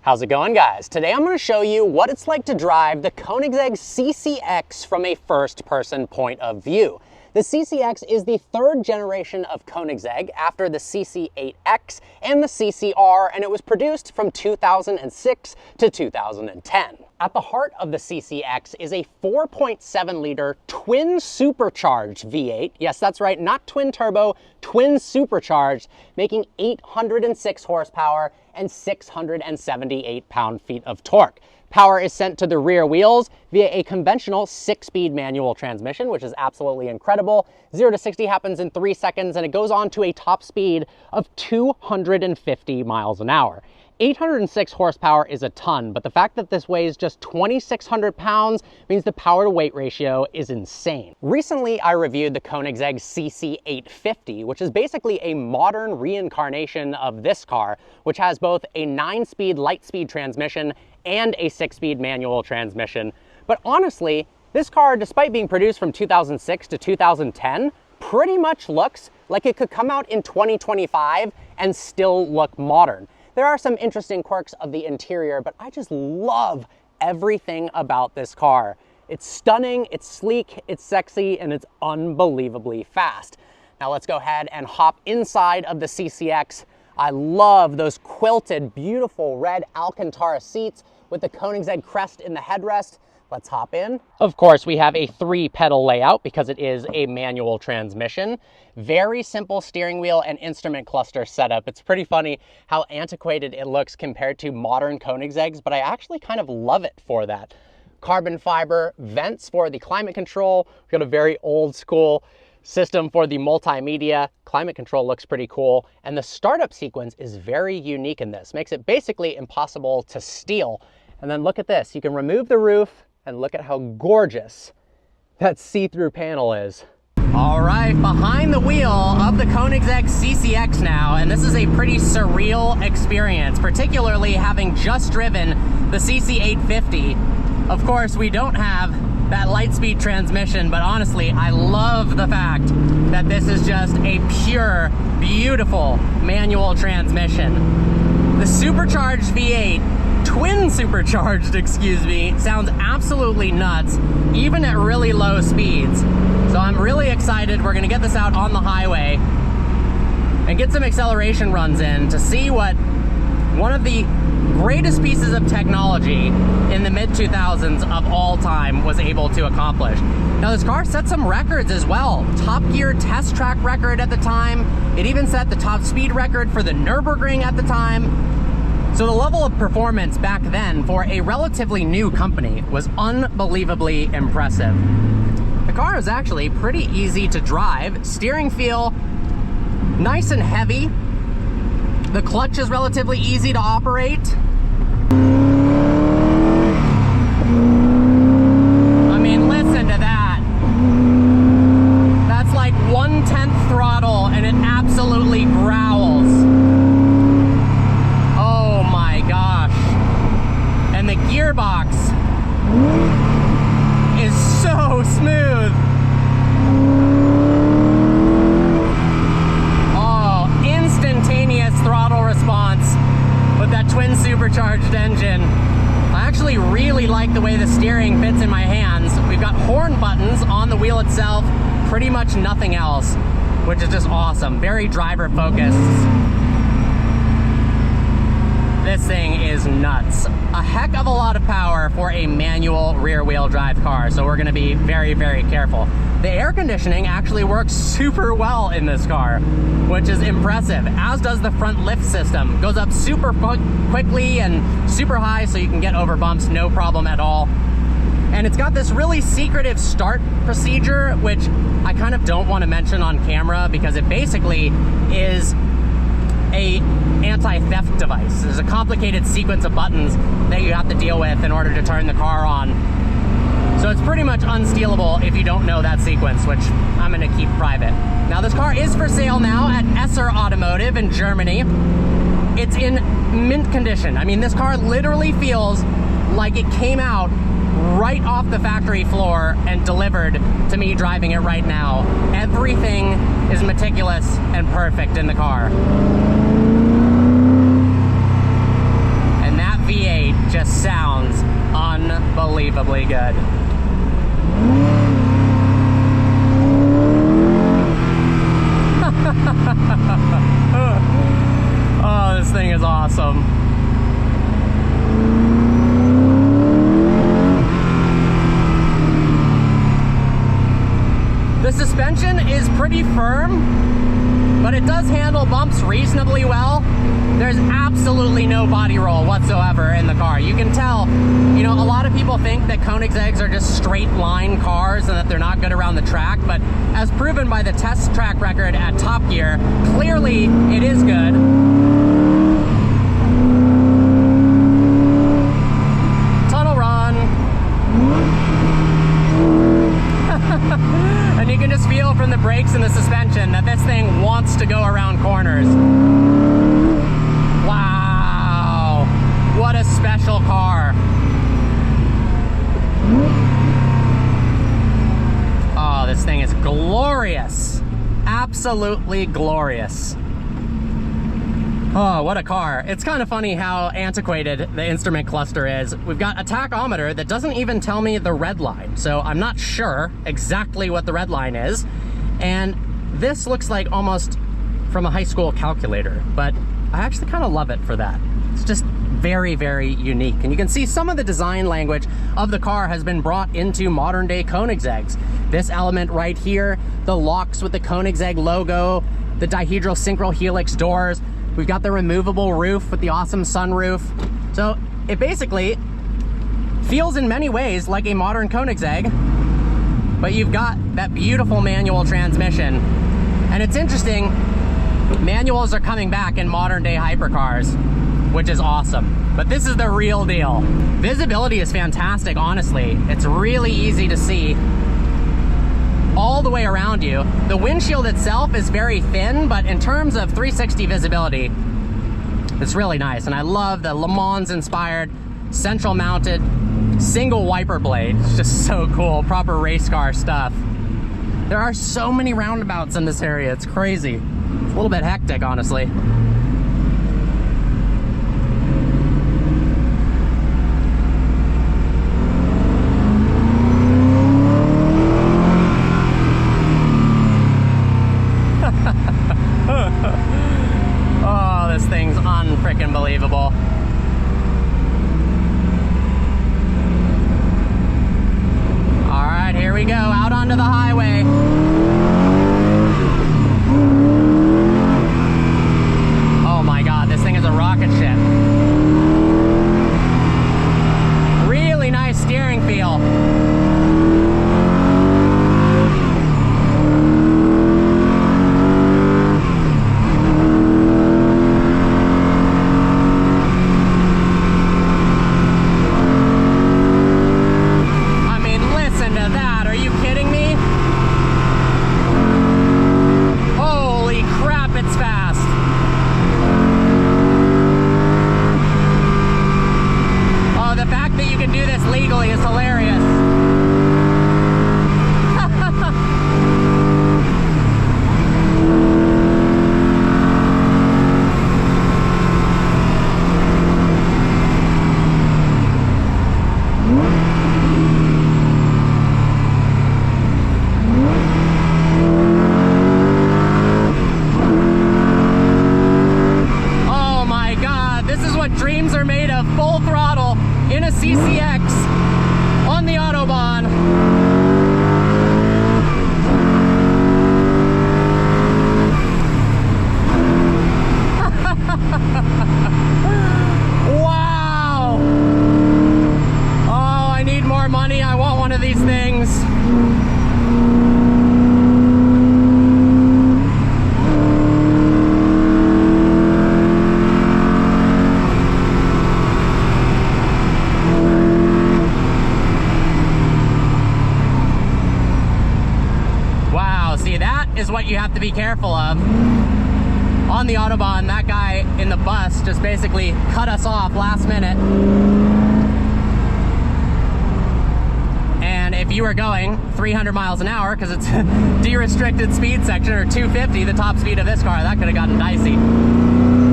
How's it going, guys? Today I'm going to show you what it's like to drive the Koenigsegg CCX from a first-person point of view. The CCX is the third generation of Koenigsegg after the CC8X and the CCR, and it was produced from 2006 to 2010. At the heart of the CCX is a 4.7-liter twin supercharged V8. Yes, that's right, not twin turbo, twin supercharged, making 806 horsepower and 678 pound-feet of torque. Power is sent to the rear wheels via a conventional 6-speed manual transmission, which is absolutely incredible. 0 to 60 happens in 3 seconds, and it goes on to a top speed of 250 miles an hour. 806 horsepower is a ton, but the fact that this weighs just 2,600 pounds means the power to weight ratio is insane. Recently, I reviewed the Koenigsegg CC850, which is basically a modern reincarnation of this car, which has both a 9-speed light-speed transmission and a 6-speed manual transmission. But honestly, this car, despite being produced from 2006 to 2010, pretty much looks like it could come out in 2025 and still look modern. There are some interesting quirks of the interior, but I just love everything about this car. It's stunning, it's sleek, it's sexy, and it's unbelievably fast. Now let's go ahead and hop inside of the CCX. I love those quilted, beautiful red Alcantara seats with the Koenigsegg crest in the headrest. Let's hop in. Of course, we have a 3-pedal layout because it is a manual transmission. Very simple steering wheel and instrument cluster setup. It's pretty funny how antiquated it looks compared to modern Koenigsegg's, but I actually kind of love it for that. Carbon fiber vents for the climate control. We've got a very old school system for the multimedia. Climate control looks pretty cool, and the startup sequence is very unique in this. Makes it basically impossible to steal. And then look at this. You can remove the roof, and look at how gorgeous that see-through panel is. All right, behind the wheel of the Koenigsegg CCX now, and this is a pretty surreal experience, particularly having just driven the CC850. Of course, we don't have that light-speed transmission, but honestly, I love the fact that this is just a pure, beautiful manual transmission. The supercharged V8, twin supercharged, excuse me, sounds absolutely nuts, even at really low speeds. So I'm really excited. We're gonna get this out on the highway and get some acceleration runs in to see what one of the greatest pieces of technology in the mid-2000s of all time was able to accomplish. Now this car set some records as well. Top Gear test track record at the time. It even set the top speed record for the Nürburgring at the time. So the level of performance back then for a relatively new company was unbelievably impressive. The car is actually pretty easy to drive. Steering feel nice and heavy. The clutch is relatively easy to operate. I mean, listen to that. That's like 1/10 throttle and it absolutely growls. And the gearbox is so smooth. Oh, instantaneous throttle response with that twin supercharged engine. I actually really like the way the steering fits in my hands. We've got horn buttons on the wheel itself, pretty much nothing else, which is just awesome. Very driver focused. This thing is nuts. A heck of a lot of power for a manual rear-wheel drive car, so we're gonna be very, very careful. The air conditioning actually works super well in this car, which is impressive, as does the front lift system. Goes up super quickly and super high, so you can get over bumps, no problem at all. And it's got this really secretive start procedure, which I kind of don't want to mention on camera because it basically is a anti-theft device. There's a complicated sequence of buttons that you have to deal with in order to turn the car on. So it's pretty much unstealable if you don't know that sequence, which I'm gonna keep private. Now this car is for sale now at Esser Automotive in Germany. It's in mint condition. I mean, this car literally feels like it came out right off the factory floor and delivered to me driving it right now. Everything is meticulous and perfect in the car. And that V8 this thing is awesome. The suspension is pretty firm, but it does handle bumps reasonably well. There's absolutely no body roll whatsoever in the car. You can tell, you know, a lot of people think that Koenigsegg's are just straight line cars and that they're not good around the track, but as proven by the test track record at Top Gear, clearly it is good. Tunnel run. And you can just feel from the brakes and the suspension that this thing wants to go around corners. Wow, what a special car. Oh, this thing is glorious. Absolutely glorious. Oh, what a car. It's kind of funny how antiquated the instrument cluster is. We've got a tachometer that doesn't even tell me the red line, so I'm not sure exactly what the red line is. And this looks like almost from a high school calculator, but I actually kind of love it for that. It's just very, very unique. And you can see some of the design language of the car has been brought into modern day Koenigsegg's. This element right here, the locks with the Koenigsegg logo, the dihedral synchro helix doors. We've got the removable roof with the awesome sunroof. So it basically feels in many ways like a modern Koenigsegg, but you've got that beautiful manual transmission. And it's interesting, manuals are coming back in modern day hypercars, which is awesome. But this is the real deal. Visibility is fantastic, honestly. It's really easy to see all the way around you. The windshield itself is very thin, but in terms of 360 visibility, it's really nice. And I love the Le Mans inspired, central mounted, single wiper blade. It's just so cool, proper race car stuff. There are so many roundabouts in this area, it's crazy. It's a little bit hectic, honestly. Oh, this thing's unfreaking believable. All right, here we go, out onto the highway. Oh my God, this thing is a rocket ship. Really nice steering feel. Dreams are made of, full throttle in a CCX on the Autobahn. Wow! Oh, I need more money. I want one of these things. Is what you have to be careful of. On the Autobahn, that guy in the bus just basically cut us off last minute. And if you were going 300 miles an hour, because it's a de-restricted speed section, or 250, the top speed of this car, that could have gotten dicey.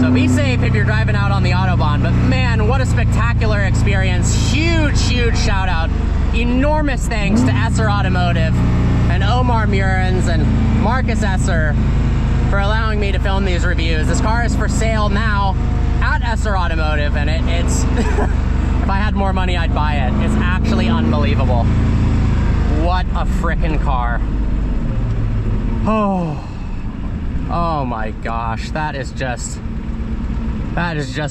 So be safe if you're driving out on the Autobahn. But man, what a spectacular experience. Huge, huge shout out. Enormous thanks to Esser Automotive and Omar Murins and Marcus Esser for allowing me to film these reviews. This car is for sale now at Esser Automotive, and it's if I had more money, I'd buy it. It's actually unbelievable. What a frickin' car. Oh my gosh, that is just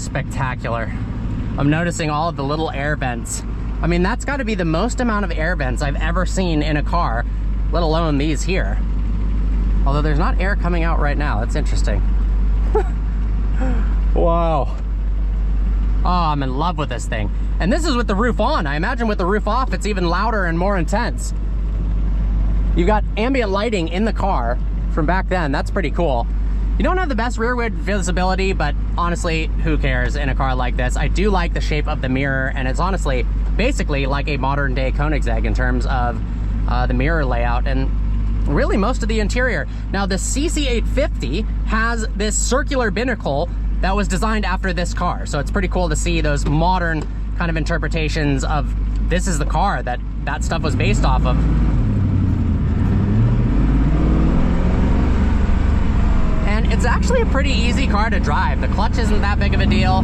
spectacular. I'm noticing all of the little air vents. I mean, that's got to be the most amount of air vents I've ever seen in a car, let alone these here. Although there's not air coming out right now. That's interesting. Wow. Oh, I'm in love with this thing. And this is with the roof on. I imagine with the roof off, it's even louder and more intense. You've got ambient lighting in the car from back then. That's pretty cool. You don't have the best rearward visibility, but honestly, who cares in a car like this? I do like the shape of the mirror, and it's honestly basically like a modern day Koenigsegg in terms of the mirror layout and really most of the interior. Now, the CC850 has this circular binnacle that was designed after this car. So it's pretty cool to see those modern kind of interpretations of this is the car that stuff was based off of. And it's actually a pretty easy car to drive. The clutch isn't that big of a deal.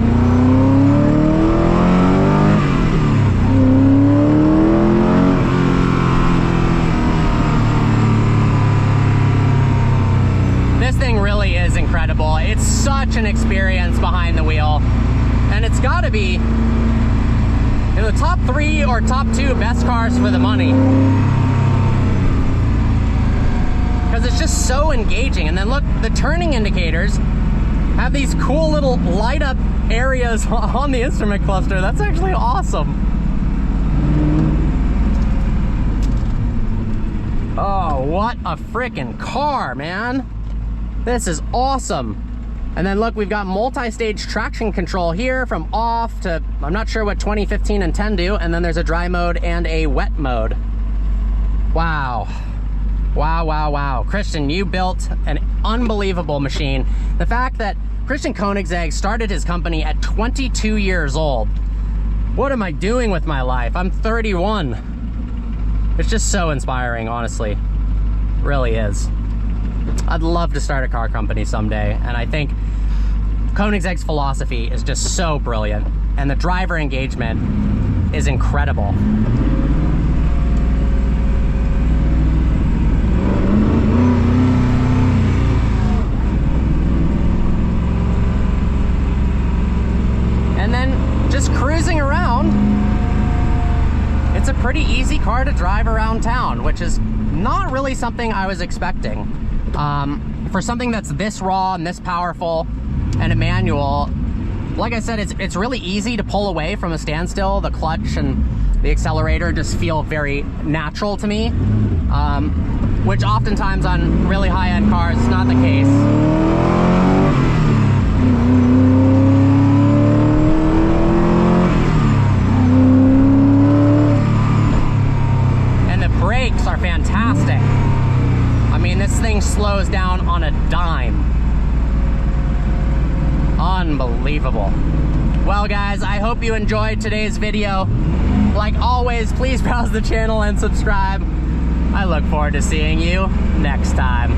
This thing really is incredible. It's such an experience behind the wheel. And it's gotta be in the top 3 or top 2 best cars for the money. Because it's just so engaging. And then look, the turning indicators have these cool little light up areas on the instrument cluster. That's actually awesome. Oh, what a freaking car, man. This is awesome. And then look, we've got multi-stage traction control here from off to, I'm not sure what 20, 15, and 10 do. And then there's a dry mode and a wet mode. Wow. Wow, wow, wow. Christian, you built an unbelievable machine. The fact that Christian Koenigsegg started his company at 22 years old. What am I doing with my life? I'm 31. It's just so inspiring, honestly. It really is. I'd love to start a car company someday, and I think Koenigsegg's philosophy is just so brilliant, and the driver engagement is incredible. And then just cruising around, it's a pretty easy car to drive around town, which is not really something I was expecting. For something that's this raw and this powerful and a manual, like I said, it's really easy to pull away from a standstill. The clutch and the accelerator just feel very natural to me, which oftentimes on really high-end cars is not the case. And the brakes are fantastic. I mean, this thing slows down on a dime. Unbelievable. Well, guys, I hope you enjoyed today's video. Like always, please browse the channel and subscribe. I look forward to seeing you next time.